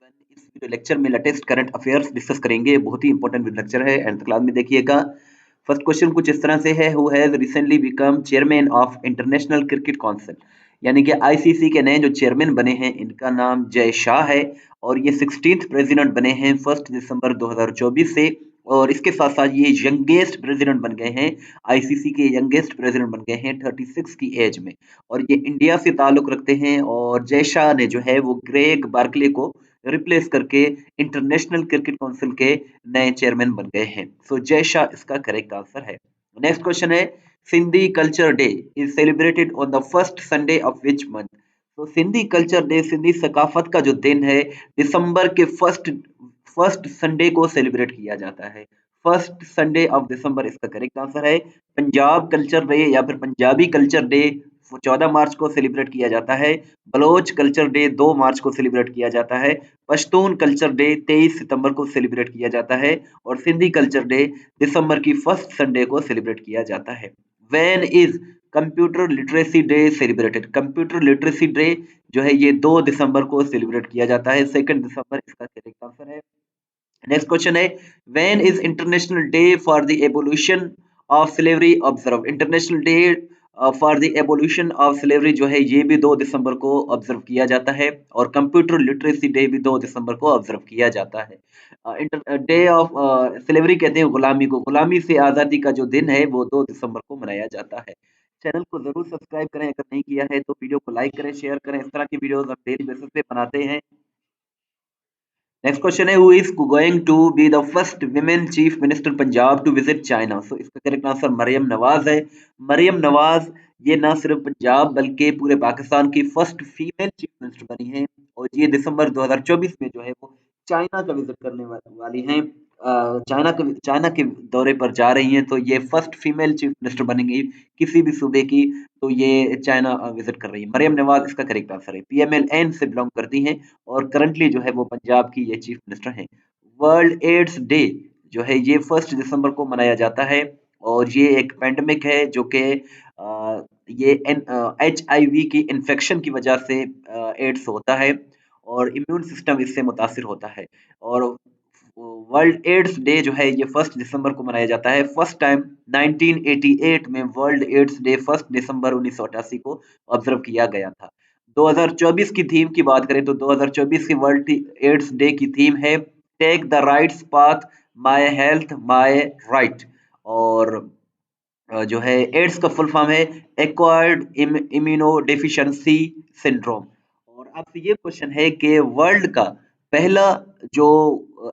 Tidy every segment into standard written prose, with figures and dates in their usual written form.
इस video lecture में latest current affairs discuss करेंगे। बहुत ही इंपॉर्टेंट लेक्चर है, एंड क्लास में देखिएगा। फर्स्ट क्वेश्चन कुछ इस तरह से है, who has recently become chairman of international cricket council, यानी कि आईसीसी के नए जो चेयरमैन बने हैं इनका नाम जय शाह है और ये 16th प्रेसिडेंट बने हैं 1 दिसंबर 2024 से। और इसके साथ साथ ये यंगेस्ट प्रेसिडेंट बन गए हैं, आईसीसी के यंगेस्ट प्रेसिडेंट बन गए हैं 36 की एज में, और ये इंडिया से ताल्लुक रखते हैं। और जय शाह ने जो है वो ग्रेग बार्कले को रिप्लेस करके इंटरनेशनल क्रिकेट काउंसिल के नए चेयरमैन बन गए हैं। सो जय शाह इसका करेक्ट आंसर है। नेक्स्ट क्वेश्चन है, Sindhi culture day is celebrated on the first Sunday of which month. तो सिंधी कल्चर डे, सिंधी सकाफत का जो दिन है, दिसंबर के फर्स्ट संडे को सेलिब्रेट किया जाता है। फर्स्ट संडे ऑफ दिसंबर इसका करेक्ट आंसर है। पंजाब कल्चर डे या फिर पंजाबी कल्चर डे 14 मार्च को सेलिब्रेट किया जाता है। बलोच कल्चर डे 2 मार्च को सेलिब्रेट किया जाता है। पश्तून कल्चर डे 23 सितंबर को सेलिब्रेट किया जाता है। और सिंधी कल्चर डे दिसंबर की फर्स्ट संडे को सेलिब्रेट किया जाता है। When is computer literacy day celebrated. Computer literacy day जो है ये 2 दिसंबर को सेलिब्रेट किया जाता है। 2 दिसंबर इसका करेक्ट आंसर है। नेक्स्ट क्वेश्चन है, when is international day for the abolition of slavery observe. International day for the abolition of slavery जो है ये भी 2 दिसंबर को ऑब्जर्व किया जाता है। और कंप्यूटर लिटरेसी डे भी 2 दिसंबर को ऑब्जर्व किया जाता है। डे ऑफ स्लेवरी कहते हैं गुलामी को, गुलामी से आज़ादी का जो दिन है वो 2 दिसंबर को मनाया जाता है। चैनल को जरूर सब्सक्राइब करें, अगर नहीं किया है तो वीडियो को लाइक करें, शेयर करें। इस तरह की वीडियोस हम डेली बेसिस पे बनाते हैं। नेक्स्ट क्वेश्चन है, who is going to be the first women chief minister Punjab to visit China. So इसका करेक्ट आंसर मरियम नवाज है। मरियम नवाज ये ना सिर्फ पंजाब बल्कि पूरे पाकिस्तान की फर्स्ट फीमेल चीफ मिनिस्टर बनी है, और ये दिसंबर 2024 में जो है वो चाइना का विजिट करने वाली हैं। चाइना के दौरे पर जा रही हैं, तो ये फर्स्ट फीमेल चीफ मिनिस्टर बनेंगी किसी भी सूबे की, तो ये चाइना विजिट कर रही है। मरियम नवाज इसका करेक्ट आंसर है। पीएमएलएन से बिलोंग करती हैं और करंटली जो है वो पंजाब की ये चीफ मिनिस्टर हैं। वर्ल्ड एड्स डे जो है ये 1 दिसंबर को मनाया जाता है, और ये एक पेंडेमिक है जो कि ये HIV की इन्फेक्शन की वजह से एड्स होता है और इम्यून सिस्टम इससे मुतासिर होता है। और वर्ल्ड एड्स डे जो है ये 1 दिसंबर को मनाया जाता है। फर्स्ट टाइम 1988 में वर्ल्ड एड्स डे 1 दिसंबर 1988 को ऑब्जर्व किया गया था। 2024 की थीम की बात करें तो 2024 की वर्ल्ड एड्स डे की थीम है take the rights path, my health my right. और जो है एड्स का फुल फॉर्म है एक्वायर्ड इम्यूनो डेफिशिएंसी सिंड्रोम। और आपसे ये क्वेश्चन है कि वर्ल्ड का पहला जो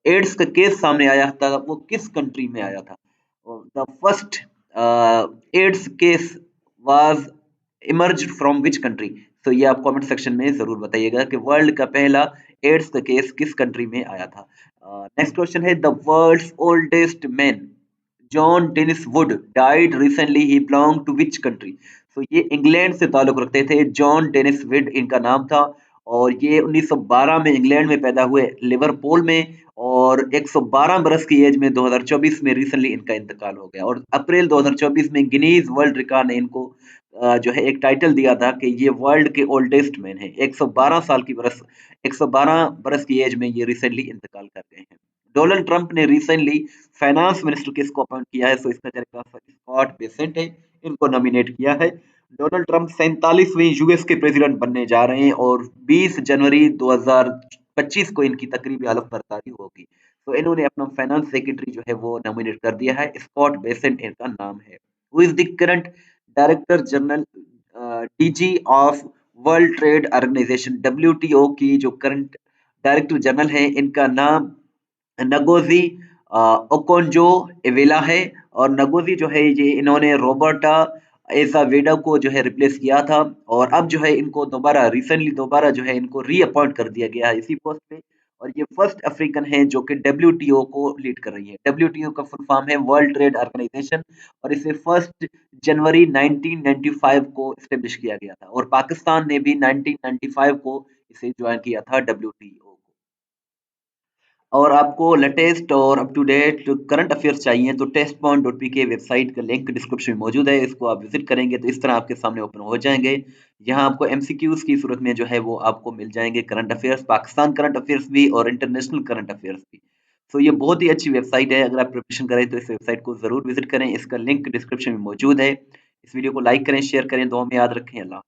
एड्स का केस सामने आया था वो किस कंट्री में आया था। The first AIDS case was emerged from which country. तो ये आप कमेंट सेक्शन में जरूर बताइएगा कि वर्ल्ड का पहला एड्स का केस किस कंट्री में आया था। नेक्स्ट क्वेश्चन है, the world's oldest man John Tinniswood died recently, he belong to which country. तो ये इंग्लैंड से ताल्लुक रखते थे। जॉन डेनिस वुड इनका नाम था, और ये 1912 में इंग्लैंड में पैदा हुए, लिवरपूल में। और 112 बरस की एज में 2024 में रिसेंटली इनका इंतकाल हो गया। और अप्रैल 2024 में गिनीज वर्ल्ड रिकॉर्ड ने इनको जो है एक टाइटल दिया था कि ये वर्ल्ड के ओल्डेस्ट मैन है। 112 बरस की एज में ये रिसेंटली इंतकाल कर गए हैं। डोनाल्ड ट्रंप ने रिसेंटली फाइनेंस मिनिस्टर किसको अपॉइंट किया है? सो इसका करेक्ट आंसर स्कॉट बेसेंट है, इनको नॉमिनेट किया है। डोनाल्ड ट्रंप 47वें यूएस के प्रेसिडेंट बनने जा रहे हैं, और 20 जनवरी 2025 को इनकी तकरीबी हलफ बर्दारी होगी। तो इन्होंने अपना फाइनेंस सेक्रेटरी जो है वो नॉमिनेट कर दिया है, स्कॉट बेसेंट इनका नाम है। Who is the current director general DG of World Trade Organization, WTO की जो करंट डायरेक्टर जनरल है इनका नाम नगोजी ओकोंजो इवेला है। और नगोजी जो है ये इन्होंने रोबर्टा एजावेडा को जो है रिप्लेस किया था, और अब जो है इनको रिसेंटली दोबारा जो है इनको रीअपॉइंट कर दिया गया है इसी पोस्ट पे। और ये फर्स्ट अफ्रीकन है जो कि WTO को लीड कर रही है। WTO का फुल फॉर्म है वर्ल्ड ट्रेड ऑर्गेनाइजेशन, और इसे 1 जनवरी 1995 को स्टेब्लिश किया गया था, और पाकिस्तान ने भी 1995 को इसे ज्वाइन किया था WTO को। और आपको लेटेस्ट और up to date current affairs चाहिए तो testpoint.pk वेबसाइट का लिंक डिस्क्रिप्शन में मौजूद है। इसको आप विजिट करेंगे तो इस तरह आपके सामने ओपन हो जाएंगे। यहाँ आपको एमसीक्यूज की सूरत में जो है वो आपको मिल जाएंगे current affairs, Pakistan current affairs भी और इंटरनेशनल करंट अफेयर्स भी। तो ये बहुत ही अच्छी वेबसाइट है, अगर आप प्रिपरेशन करें तो इस वेबसाइट को जरूर विजिट करें। इसका लिंक डिस्क्रिप्शन में मौजूद है। इस वीडियो को लाइक करें, शेयर करें, दुआ में याद रखें। अल्लाह।